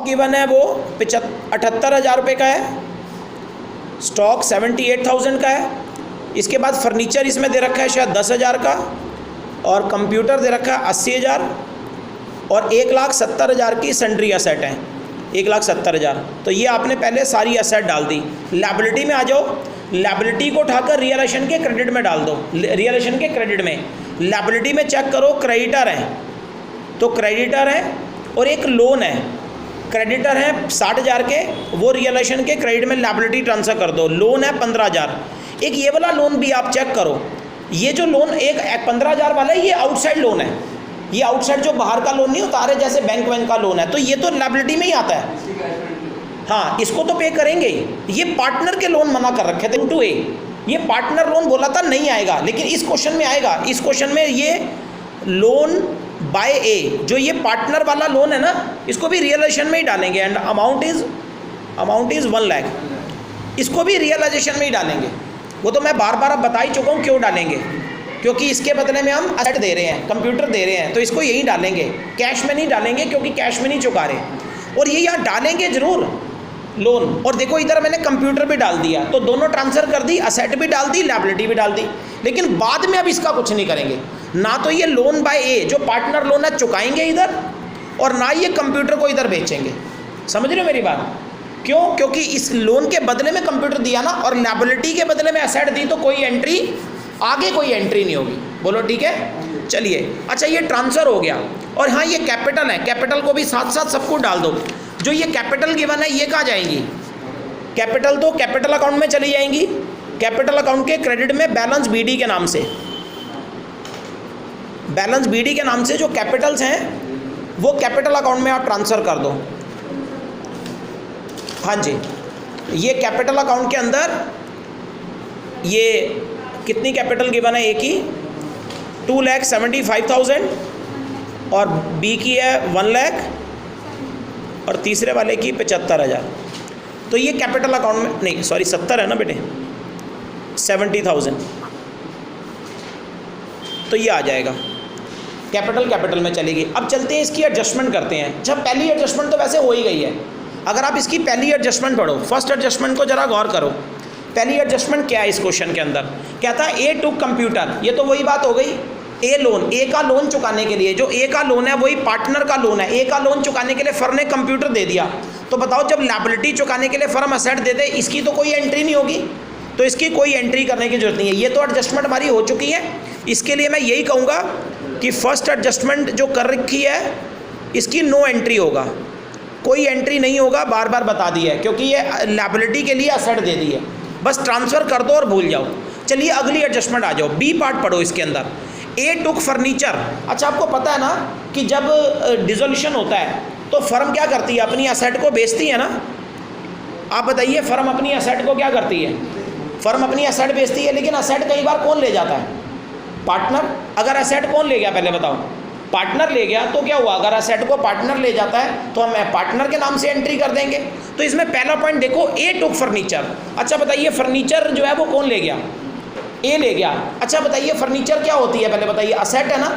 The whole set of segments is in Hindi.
गिवन है वो 78,000 रुपये का है, स्टॉक 78,000 का है। इसके बाद फर्नीचर इसमें दे रखा है शायद 10,000 का, और कंप्यूटर दे रखा है 80,000, और 1,70,000 की सन्ड्री असेट है, 1,70,000। तो ये आपने पहले सारी असेट डाल दी। लायबिलिटी में आ जाओ, लायबिलिटी को उठाकर रियलाइजेशन के क्रेडिट में डाल दो। रियलाइजेशन के क्रेडिट में लायबिलिटी में चेक करो, क्रेडिटर है तो क्रेडिटर है, और एक लोन है, क्रेडिटर है 60,000 के, वो रियलाइजेशन के क्रेडिट में लायबिलिटी ट्रांसफर कर दो। लोन है 15,000। एक ये वाला लोन भी आप चेक करो, ये जो लोन एक 15,000 वाला है ये आउटसाइड लोन है, ये आउटसाइड जो बाहर का लोन नहीं उतारे जैसे बैंक वैंक का लोन है, तो ये तो लायबिलिटी में ही आता है। हाँ, इसको तो पे करेंगे ही। ये पार्टनर के लोन मना कर रखे थे टू ए, ये पार्टनर लोन बोला था नहीं आएगा, लेकिन इस क्वेश्चन में आएगा। इस क्वेश्चन में ये लोन बाय ए, जो ये पार्टनर वाला लोन है ना, इसको भी रियलाइजेशन में ही डालेंगे। एंड अमाउंट इज 1 लाख, इसको भी रियलाइजेशन में ही डालेंगे। वो तो मैं बार बार अब बता ही चुका हूँ क्यों डालेंगे, क्योंकि इसके बदले में हम असेट दे रहे हैं, कंप्यूटर दे रहे हैं, तो इसको यही डालेंगे, कैश में नहीं डालेंगे, क्योंकि कैश में नहीं चुका रहे। और ये यहाँ डालेंगे जरूर लोन। और देखो इधर मैंने कंप्यूटर भी डाल दिया, तो दोनों ट्रांसफर कर दी, असेट भी डाल दी, लायबिलिटी भी डाल दी। लेकिन बाद में अब इसका कुछ नहीं करेंगे, ना तो ये लोन बाय ए जो पार्टनर लोन है चुकाएंगे इधर, और ना ये कंप्यूटर को इधर बेचेंगे। समझ रहे हो मेरी बात? क्यों? क्योंकि इस लोन के बदले में कंप्यूटर दिया ना, और लायबिलिटी के बदले में असेट दी, तो कोई एंट्री आगे कोई एंट्री नहीं होगी। बोलो ठीक है? चलिए, अच्छा ये ट्रांसफ़र हो गया। और हाँ, ये कैपिटल है, कैपिटल को भी साथ साथ सबको डाल दो। जो ये कैपिटल गिवन है ये कहाँ जाएंगी? कैपिटल तो कैपिटल अकाउंट में चली जाएंगी। कैपिटल अकाउंट के क्रेडिट में बैलेंस बीडी के नाम से, बैलेंस बीडी के नाम से जो कैपिटल्स हैं वो कैपिटल अकाउंट में आप ट्रांसफ़र कर दो। हाँ जी, ये कैपिटल अकाउंट के अंदर ये कितनी कैपिटल गिवन है? एक ही 2,75,000, और बी की है 1 लाख, और तीसरे वाले की 75,000। तो ये कैपिटल अकाउंट में नहीं, सॉरी 70 है ना बेटे, 70,000, तो ये आ जाएगा कैपिटल में चलेगी। अब चलते हैं इसकी एडजस्टमेंट करते हैं। जब पहली एडजस्टमेंट तो वैसे हो ही गई है, अगर आप इसकी पहली एडजस्टमेंट पढ़ो, फर्स्ट एडजस्टमेंट को जरा गौर करो। पहली एडजस्टमेंट क्या है इस क्वेश्चन के अंदर? क्या था? ए टू कंप्यूटर, ये तो वही बात हो गई। ए लोन, ए का लोन चुकाने के लिए, जो ए का लोन है वही पार्टनर का लोन है। ए का लोन चुकाने के लिए फर्म ने कंप्यूटर दे दिया, तो बताओ जब लायबिलिटी चुकाने के लिए फर्म असेट दे दे, इसकी तो कोई एंट्री नहीं होगी, तो इसकी कोई एंट्री करने की जरूरत नहीं है। ये तो एडजस्टमेंट हमारी हो चुकी है। इसके लिए मैं यही कहूँगा कि फर्स्ट एडजस्टमेंट जो कर रखी है इसकी नो एंट्री होगा, कोई एंट्री नहीं होगा, बार बार बता दिया है, क्योंकि ये लायबिलिटी के लिए असेट दे दी है। बस ट्रांसफ़र कर दो और भूल जाओ। चलिए अगली एडजस्टमेंट आ जाओ, बी पार्ट पढ़ो इसके अंदर। ए टुक फर्नीचर। अच्छा, आपको पता है ना कि जब डिसोल्यूशन होता है तो फर्म क्या करती है? अपनी असेट को बेचती है ना। आप बताइए, फर्म अपनी असेट को क्या करती है? फर्म अपनी असेट बेचती है, लेकिन असेट कई बार कौन ले जाता है? पार्टनर। अगर असेट कौन ले गया पहले बताओ? पार्टनर ले गया, तो क्या हुआ? अगर असेट को पार्टनर ले जाता है तो हम पार्टनर के नाम से एंट्री कर देंगे। तो इसमें पहला पॉइंट देखो, ए टुक फर्नीचर। अच्छा बताइए, फर्नीचर जो है वो कौन ले गया? ए ले गया। अच्छा बताइए, फर्नीचर क्या होती है पहले बताइए? असेट है ना।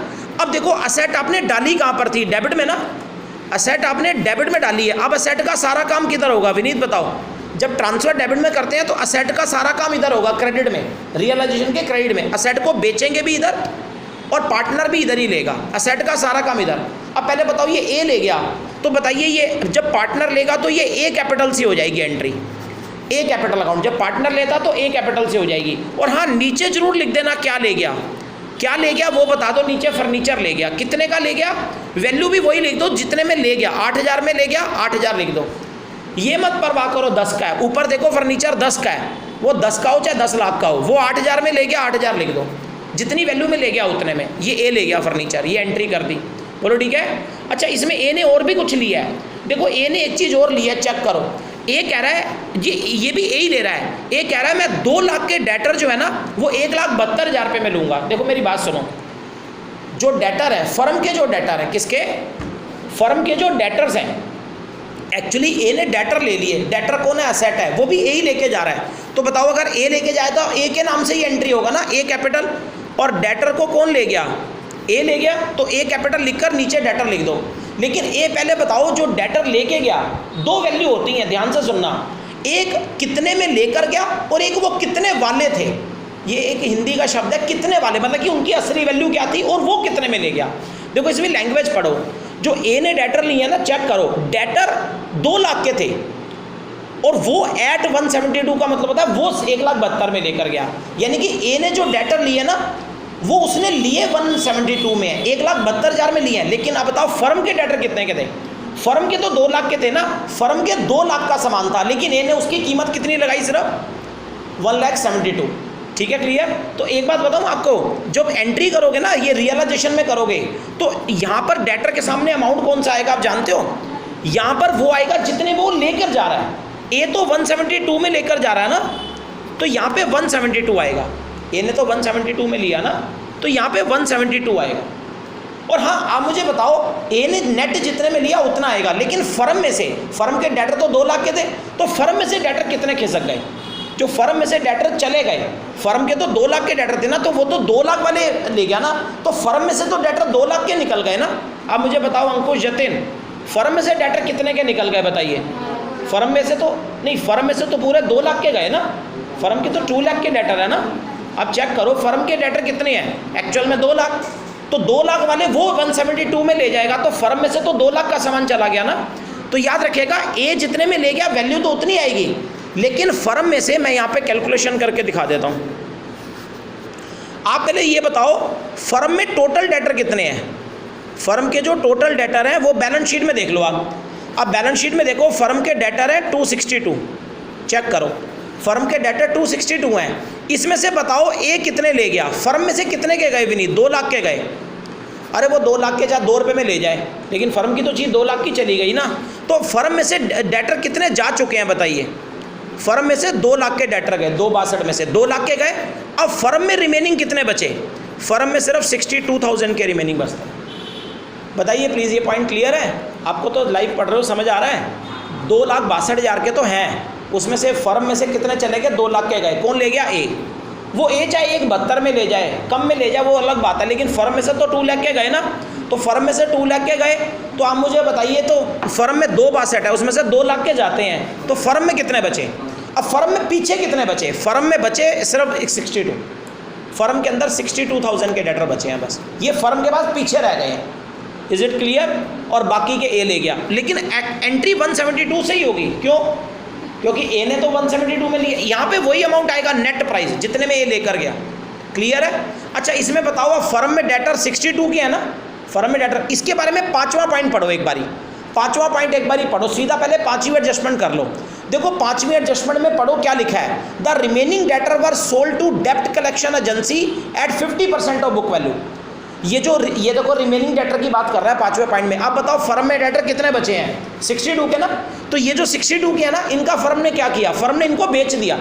अब देखो, असेट आपने डाली कहाँ पर थी? डेबिट में ना। असेट आपने डेबिट में डाली है। अब असेट का सारा काम किधर होगा? विनीत बताओ। जब ट्रांसफर डेबिट में करते हैं तो असेट का सारा काम इधर होगा, क्रेडिट में, रियलाइजेशन के क्रेडिट में। असेट को बेचेंगे भी इधर और पार्टनर भी इधर ही लेगा, असेट का सारा काम इधर। अब पहले बताओ, ये ए ले गया, तो बताइए ये जब पार्टनर लेगा तो ये ए कैपिटल से हो जाएगी एंट्री, ए कैपिटल अकाउंट। जब पार्टनर लेता तो ए कैपिटल से हो जाएगी। और हाँ, नीचे जरूर लिख देना क्या ले गया, क्या ले गया वो बता दो। नीचे फर्नीचर ले गया, कितने का ले गया? वैल्यू भी वही लिख दो जितने में ले गया। 8,000 में ले गया, 8,000 लिख दो। ये मत परवाह करो 10 का है, ऊपर देखो फर्नीचर 10 का है, वो 10 का हो चाहे 10 लाख का हो, वो 8,000 में ले गया, 8,000 लिख दो। जितनी वैल्यू में ले गया उतने में। ये ए ले गया फर्नीचर, ये एंट्री कर दी। बोलो ठीक है। अच्छा, इसमें ए ने और भी कुछ लिया है। देखो, ए ने एक चीज़ और ली है, चेक करो। ए कह रहा है, ये भी ए ही ले रहा है। ए कह रहा है मैं 2 लाख के डेटर जो है ना वो 1,72,000 रुपये में लूँगा। देखो मेरी बात सुनो, जो डेटर है फर्म के, जो डेटर है किसके? फर्म के जो डेटर्स हैं, एक्चुअली ए ने डेटर ले लिए। डेटर कौन है? असेट है, वो भी ए ही लेके जा रहा है। तो बताओ, अगर ए लेके जाए तो ए के नाम से ही एंट्री होगा ना, ए कैपिटल। और डेटर को कौन ले गया? ए ले गया, तो ए कैपिटल लिखकर नीचे डेटर लिख दो। लेकिन ये पहले बताओ जो डेटर लेके गया, दो वैल्यू होती हैं, ध्यान से सुनना, एक कितने में लेकर गया और एक वो कितने वाले थे। ये एक हिंदी का शब्द है कितने वाले, मतलब कि उनकी असली वैल्यू क्या थी और वो कितने में ले गया। देखो इसमें लैंग्वेज पढ़ो, जो ए ने डेटर लिए ना, चेक करो, डेटर 2 लाख के थे और वो एट 172 का मतलब होता है वो 1,72,000 में लेकर गया। यानी कि ए ने जो डेटर लिए ना वो उसने लिए 172 में है, 1,72,000 में लिए हैं। लेकिन अब बताओ फर्म के डेटर कितने के थे? फर्म के तो 2 लाख के थे ना, फर्म के 2 लाख का सामान था, लेकिन ए ने उसकी कीमत कितनी लगाई? सिर्फ 1,72,000। ठीक है, क्लियर? तो एक बात बताऊँ आपको, जब एंट्री करोगे ना ये रियलाइजेशन में करोगे तो यहाँ पर डेटर के सामने अमाउंट कौन सा आएगा आप जानते हो? यहाँ पर वो आएगा जितने वो लेकर जा रहा है। ए तो 172 में लेकर जा रहा है ना, तो यहाँ पे 172 आएगा। ए ने तो 172 में लिया ना, तो यहाँ पे 172 आएगा। और हाँ, आप मुझे बताओ, ए ने नेट जितने में लिया उतना आएगा, लेकिन फर्म में से, फर्म के डेटर तो 2 लाख के थे, तो फर्म में से डेटर कितने खिसक गए? जो फर्म में से डेटर चले गए, फर्म के तो 2 लाख के डेटर थे ना, तो वो तो 2 लाख वाले ले गया ना, तो फर्म में से तो डेटर 2 लाख के निकल गए ना। अब मुझे बताओ अंकुश, जतिन, फर्म में से डेटर कितने के निकल गए बताइए? फर्म में से तो नहीं, फर्म में से तो पूरे 2 लाख के गए ना, फर्म के तो 2 लाख के डेटर है ना। अब चेक करो फर्म के डेटर कितने हैं, एक्चुअल में 2 लाख, तो 2 लाख वाले वो 172 में ले जाएगा, तो फर्म में से तो 2 लाख का सामान चला गया ना। तो याद रखिएगा, ए जितने में ले गया वैल्यू तो उतनी आएगी, लेकिन फर्म में से मैं यहाँ पे कैलकुलेशन करके दिखा देता हूँ। आप पहले ये बताओ फर्म में टोटल डेटर कितने हैं? फर्म के जो टोटल डेटर हैं वो बैलेंस शीट में देख लो आप। अब बैलेंस शीट में देखो, फर्म के डेटर है 262, चेक करो, फर्म के डेटर 262 हैं। इसमें से बताओ ए कितने ले गया? फर्म में से कितने के गए विनीत? 2 लाख के गए। अरे वो 2 लाख के चाहे 2 रुपये में ले जाए, लेकिन फर्म की तो चीज़ 2 लाख की चली गई ना। तो फर्म में से डेटर कितने जा चुके हैं बताइए? फर्म में से 2 लाख के डेटर गए, 262 में से 2 लाख के गए। अब फर्म में रिमेनिंग कितने बचे? फर्म में सिर्फ 62,000 के रिमेनिंग बचते। बताइए प्लीज़, ये पॉइंट क्लियर है आपको? तो लाइव पढ़ रहे हो, समझ आ रहा है? 2,62,000 के तो हैं, उसमें से फर्म में से कितने चले गए? 2 लाख के गए। कौन ले गया? ए। वो ए चाहे 172 में ले जाए, कम में ले जाए, वो अलग बात है, लेकिन फर्म में से तो 2 लाख के गए ना। तो फर्म में से 2 लाख के गए, तो आप मुझे बताइए, तो फर्म में 262 है, उसमें से 2 लाख के जाते हैं, तो फर्म में कितने बचे? अब फर्म में पीछे कितने बचे? फर्म में बचे सिर्फ 62, फर्म के अंदर 62,000 के डेटर बचे हैं बस। ये फर्म के पास पीछे रह गए हैं। Is it clear? और बाकी के ए ले गया, लेकिन एंट्री 172 से ही होगी। क्यों? क्योंकि ए ने तो 172 में लिया, यहाँ पे वही अमाउंट आएगा नेट प्राइस जितने में ए लेकर गया। क्लियर है? अच्छा, इसमें बताओ, अब फर्म में डेटर 62 की है ना, फर्म में डेटर, इसके बारे में 5वां पॉइंट पढ़ो एक बारी, 5वां पॉइंट एक बारी पढ़ो सीधा। पहले 5वीं एडजस्टमेंट कर लो। देखो 5वीं एडजस्टमेंट में पढ़ो क्या लिखा है, the remaining debtor were sold to डेप्ट collection agency at 50% of book value. ये देखो रिमेनिंग डेटर की बात कर रहा है 5वें पॉइंट में। अब बताओ फर्म में डेटर कितने बचे हैं? 62 के ना। तो ये जो 62 के है ना, इनका फर्म ने क्या किया? फर्म ने इनको बेच दिया।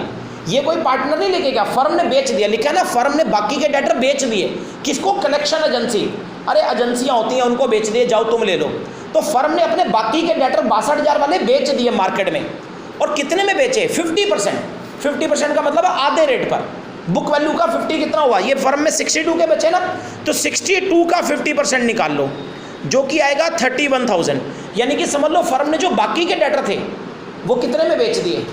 ये कोई पार्टनर नहीं लेके गया, फर्म ने बेच दिया। लिखा है ना, फर्म ने बाकी के डेटर बेच दिए। किसको? Collection agency. अरे एजेंसियां होती हैं, उनको बेच दिए, जाओ तुम ले लो। तो फर्म ने अपने बाकी के डेटर 62,000 वाले बेच दिए मार्केट में। और कितने में बेचे? 50%। 50% का मतलब आधे रेट पर। बुक वैल्यू का 50 कितना हुआ? ये फर्म में 62 के बचे ना, तो 62 का 50% निकाल लो, जो कि आएगा 31,000। यानी कि समझ लो फर्म ने जो बाकी के डेटर थे वो कितने में बेच दिए?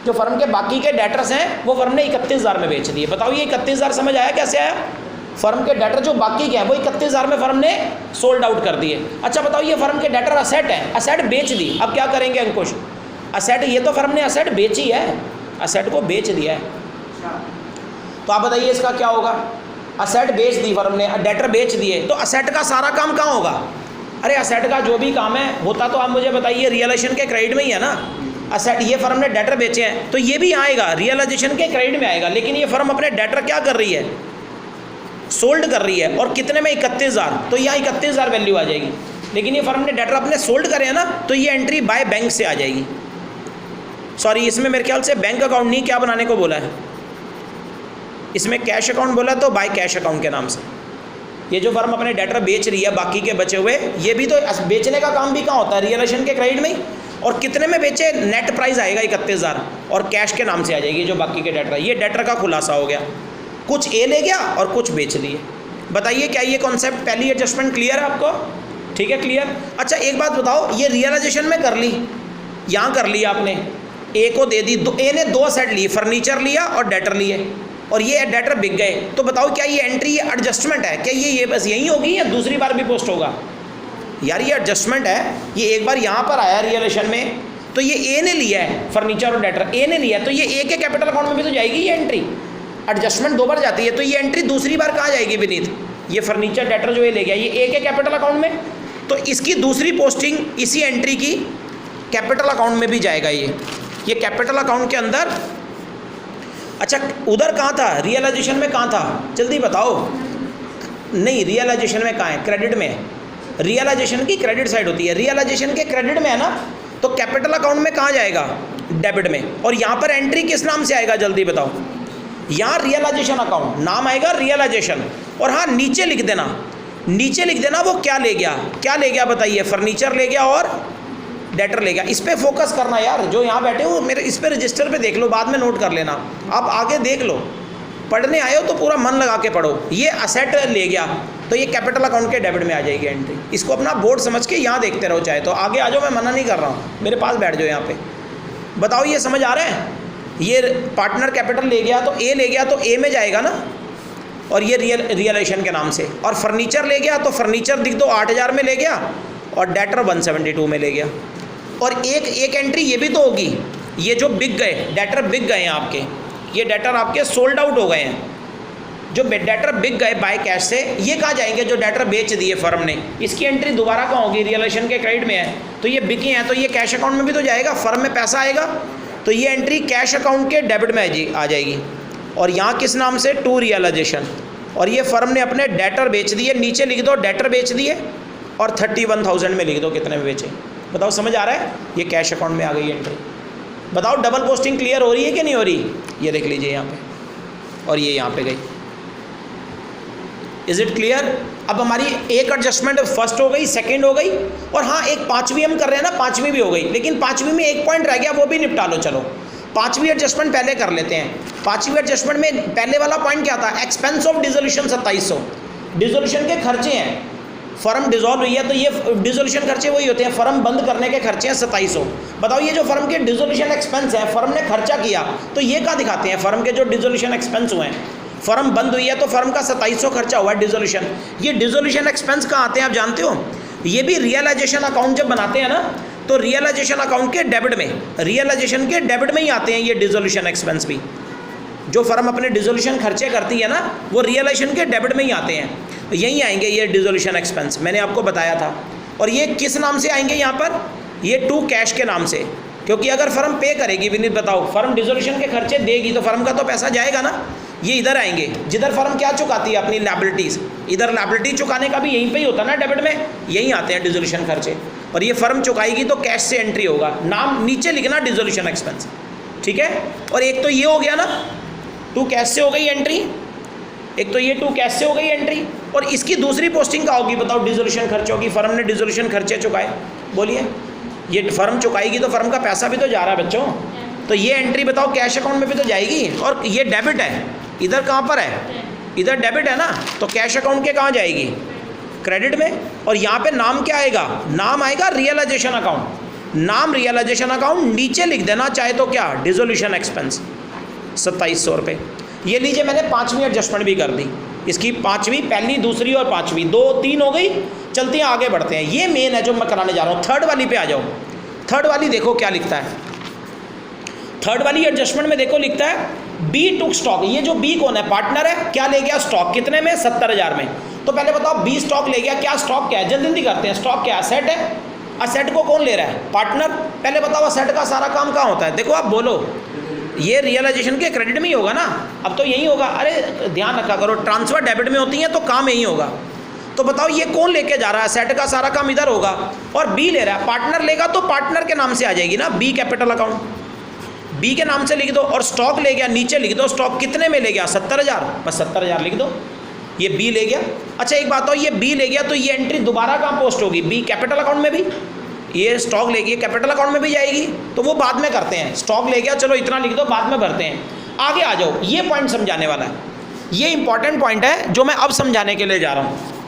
जो फर्म के बाकी के डेटर्स हैं वो फर्म ने 31,000 में बेच दिए। बताओ ये 31,000 समझ आया कैसे आया? फर्म के डेटर जो बाकी के हैं वो 31,000 में फर्म ने सोल्ड आउट कर दिए। अच्छा बताओ, ये फर्म के डेटर असेट है, असेट बेच दी। अब क्या करेंगे अंकुश? असेट, ये तो फर्म ने असेट बेची है, असेट को बेच दिया है। तो आप बताइए इसका क्या होगा? असेट बेच दी फर्म ने, डेटर बेच दिए, तो असेट का सारा काम कहाँ होगा? अरे असेट का जो भी काम है होता तो आप मुझे बताइए रियलाइजेशन के क्रेडिट में ही है ना। असेट, ये फर्म ने डेटर बेचे हैं तो ये भी आएगा रियलाइजेशन के क्रेडिट में आएगा। लेकिन ये फर्म अपने डेटर क्या कर रही है? सोल्ड कर रही है। और कितने में? 31,000। तो यहाँ 31,000 वैल्यू आ जाएगी। लेकिन ये फर्म ने डेटर अपने सोल्ड करे हैं ना, तो ये एंट्री बाय बैंक से आ जाएगी। सॉरी, इसमें मेरे ख्याल से बैंक अकाउंट नहीं, क्या बनाने को बोला है? इसमें कैश अकाउंट बोला, तो बाय कैश अकाउंट के नाम से। ये जो फर्म अपने डेटर बेच रही है बाकी के बचे हुए, ये भी तो बेचने का काम भी कहाँ होता है? रियलाइजेशन के क्रेडिट में ही। और कितने में बेचे? नेट प्राइस आएगा 31,000 और कैश के नाम से आ जाएगी जो बाकी के डेटर है। ये डेटर का खुलासा हो गया, कुछ ए ले गया और कुछ बेच दिए। बताइए क्या ये कॉन्सेप्ट, पहली एडजस्टमेंट क्लियर है आपको? ठीक है, क्लियर। अच्छा एक बात बताओ, ये रियलाइजेशन में कर ली, यहाँ कर ली आपने, ए को दे दी, ए ने 2 सेट लिए, फर्नीचर लिया और डेटर लिए, और ये डेटर बिक गए, तो बताओ क्या ये एंट्री, ये एडजस्टमेंट है क्या? ये बस यही होगी या दूसरी बार भी पोस्ट होगा? यार ये एडजस्टमेंट है, ये एक बार यहाँ पर आया रियलाइजेशन में, तो ये ए ने लिया है फर्नीचर और डेटर, ए ने लिया, तो ये ए के कैपिटल अकाउंट में भी तो जाएगी ये एंट्री। एडजस्टमेंट 2 बार जाती है, तो ये एंट्री दूसरी बार कहाँ जाएगी विनीत? ये फर्नीचर डेटर जो ये ले गया, ये ए के कैपिटल अकाउंट में, तो इसकी दूसरी पोस्टिंग इसी एंट्री की कैपिटल अकाउंट में भी जाएगा ये कैपिटल अकाउंट के अंदर। अच्छा उधर कहाँ था, रियलाइजेशन में कहाँ था, जल्दी बताओ। नहीं, रियलाइजेशन में कहाँ है? क्रेडिट में है। रियलाइजेशन की क्रेडिट साइड होती है, रियलाइजेशन के क्रेडिट में है ना, तो कैपिटल अकाउंट में कहाँ जाएगा? डेबिट में। और यहाँ पर एंट्री किस नाम से आएगा, जल्दी बताओ। यहाँ रियलाइजेशन अकाउंट नाम आएगा, रियलाइजेशन। और हाँ नीचे लिख देना, नीचे लिख देना वो क्या ले गया, क्या ले गया बताइए? फर्नीचर ले गया और डेटर ले गया। इस पर फोकस करना यार, जो यहाँ बैठे हो मेरे इस पर रजिस्टर पे देख लो, बाद में नोट कर लेना, आप आगे देख लो, पढ़ने आए हो तो पूरा मन लगा के पढ़ो। ये असेट ले गया, तो ये कैपिटल अकाउंट के डेबिट में आ जाएगी एंट्री। इसको अपना बोर्ड समझ के यहाँ देखते रहो, चाहे तो आगे आ जाओ, मैं मना नहीं कर रहा हूँ, मेरे पास बैठ जाओ यहाँ पे। बताओ ये समझ आ रहा है? ये पार्टनर कैपिटल ले गया तो ए ले गया, तो ए में जाएगा ना, और ये रियलाइजेशन के नाम से। और फर्नीचर ले गया तो फर्नीचर दिख दो 8000 में ले गया, और डेटर 172 में ले गया। और एक एंट्री ये भी तो होगी, ये जो बिक गए, डेटर बिक गए हैं आपके, ये डेटर आपके सोल्ड आउट हो गए हैं। जो डेटर बिक गए बाय कैश से, ये कहाँ जाएंगे? जो डेटर बेच दिए फर्म ने, इसकी एंट्री दोबारा कहाँ होगी? रियलाइजेशन के क्रेडिट में है, तो ये बिके हैं, तो ये कैश अकाउंट में भी तो जाएगा, फर्म में पैसा आएगा, तो ये एंट्री कैश अकाउंट के डेबिट में आ जाएगी। और यहाँ किस नाम से? To realisation. और ये फर्म ने अपने डेटर बेच दिए, नीचे लिख दो डेटर बेच दिए, और 31,000 में लिख दो कितने में बेचे। बताओ समझ आ रहा है? ये कैश अकाउंट में आ गई एंट्री। बताओ डबल पोस्टिंग क्लियर हो रही है कि नहीं हो रही? ये देख लीजिए यहाँ पे, और ये यहाँ पे गई। Is it clear? अब हमारी एक एडजस्टमेंट फर्स्ट हो गई, सेकंड हो गई, और हाँ एक 5वीं हम कर रहे हैं ना, 5वीं भी हो गई, लेकिन 5वीं में एक पॉइंट रह गया, वो भी निपटा लो। चलो 5वीं एडजस्टमेंट पहले कर लेते हैं। 5वीं एडजस्टमेंट में पहले वाला पॉइंट क्या था? एक्सपेंस ऑफ डिसोल्यूशन 2700, डिसोल्यूशन के खर्चे हैं। फर्म डिसॉल्व हुई है तो ये डिसोल्यूशन खर्चे वही होते हैं, फर्म बंद करने के खर्चे हैं 2700। बताओ ये जो फर्म के डिसोल्यूशन एक्सपेंस है, फर्म ने खर्चा किया, तो ये कहाँ दिखाते हैं? फर्म के जो डिसोल्यूशन एक्सपेंस हुए हैं, फर्म बंद हुई है तो फर्म का 2700 खर्चा हुआ है डिसोल्यूशन। ये डिसोल्यूशन एक्सपेंस कहाँ आते हैं आप जानते हो? ये भी रियलाइजेशन अकाउंट जब बनाते हैं ना, तो रियलाइजेशन अकाउंट के डेबिट में, रियलाइजेशन के डेबिट में ही आते हैं ये डिसोल्यूशन एक्सपेंस भी। जो फर्म अपने डिसोल्यूशन खर्चे करती है ना, वो रियलाइजेशन के डेबिट में ही आते हैं, यहीं आएंगे ये डिसोल्यूशन एक्सपेंस, मैंने आपको बताया था। और ये किस नाम से आएंगे यहाँ पर? ये टू कैश के नाम से, क्योंकि अगर फर्म पे करेगी, विनीत बताओ, फर्म डिसोल्यूशन के खर्चे देगी तो फर्म का तो पैसा जाएगा ना, ये इधर आएंगे। जिधर फर्म क्या चुकाती है? अपनी लायबिलिटीज़, इधर लायबिलिटी चुकाने का भी यहीं पे ही होता है ना, डेबिट में, यहीं आते हैं डिसोल्यूशन खर्चे। और ये फर्म चुकाएगी तो कैश से एंट्री होगा, नाम नीचे लिखना डिसोल्यूशन एक्सपेंस, ठीक है। और एक तो ये हो गया ना, टू कैश से हो गई एंट्री, एक तो ये टू कैश से हो गई एंट्री, और इसकी दूसरी पोस्टिंग का होगी? बताओ डिसोल्यूशन खर्च होगी, फर्म ने डिसोल्यूशन खर्चे चुकाए, बोलिए। ये फर्म चुकाएगी तो फर्म का पैसा भी तो जा रहा है बच्चों, तो ये एंट्री बताओ कैश अकाउंट में भी तो जाएगी। और ये डेबिट है, इधर कहाँ पर है? इधर डेबिट है ना, तो कैश अकाउंट के कहाँ जाएगी? क्रेडिट में। और यहाँ पे नाम क्या आएगा? नाम आएगा रियलाइजेशन अकाउंट, नाम रियलाइजेशन अकाउंट, नीचे लिख देना चाहे तो क्या? डिसोल्यूशन एक्सपेंस 2700 रुपये। ये लीजिए मैंने 5वीं एडजस्टमेंट भी कर दी, इसकी 5वीं, पहली, दूसरी और 5वीं, 2 3 हो गई। चलते हैं आगे बढ़ते हैं, ये मेन है जो मैं कराने जा रहा हूँ। थर्ड वाली पे आ जाओ। थर्ड वाली देखो क्या लिखता है, थर्ड वाली एडजस्टमेंट में देखो लिखता है बी टुक स्टॉक। ये जो बी कौन है? पार्टनर है। क्या ले गया? स्टॉक। कितने में? 70,000 में। तो पहले बताओ बी स्टॉक ले गया, क्या स्टॉक क्या है? जल्दी जल्दी करते हैं। स्टॉक क्या? असेट है। असेट को कौन ले रहा है? पार्टनर। पहले बताओ असेट का सारा काम कहाँ होता है? देखो आप बोलो, ये रियलाइजेशन के क्रेडिट में ही होगा ना, अब तो यही होगा। अरे ध्यान रखा करो, ट्रांसफर डेबिट में होती है तो काम यही होगा। तो बताओ ये कौन लेके जा रहा है? असेट का सारा काम इधर होगा, और बी ले रहा है। पार्टनर लेगा तो पार्टनर के नाम से आ जाएगी ना, बी कैपिटल अकाउंट, बी के नाम से लिख दो। और स्टॉक ले गया, नीचे लिख दो स्टॉक कितने में ले गया? 70,000, बस 70,000 लिख दो। ये बी ले गया। अच्छा एक बात हो, ये बी ले गया तो ये एंट्री दोबारा कहाँ पोस्ट होगी? बी कैपिटल अकाउंट में भी। ये स्टॉक ले गया कैपिटल अकाउंट में भी जाएगी, तो वो बाद में करते हैं। स्टॉक ले गया, चलो इतना लिख दो, बाद में भरते हैं। आगे आ जाओ, ये पॉइंट समझाने वाला है, ये इंपॉर्टेंट पॉइंट है जो मैं अब समझाने के लिए जा रहा हूँ।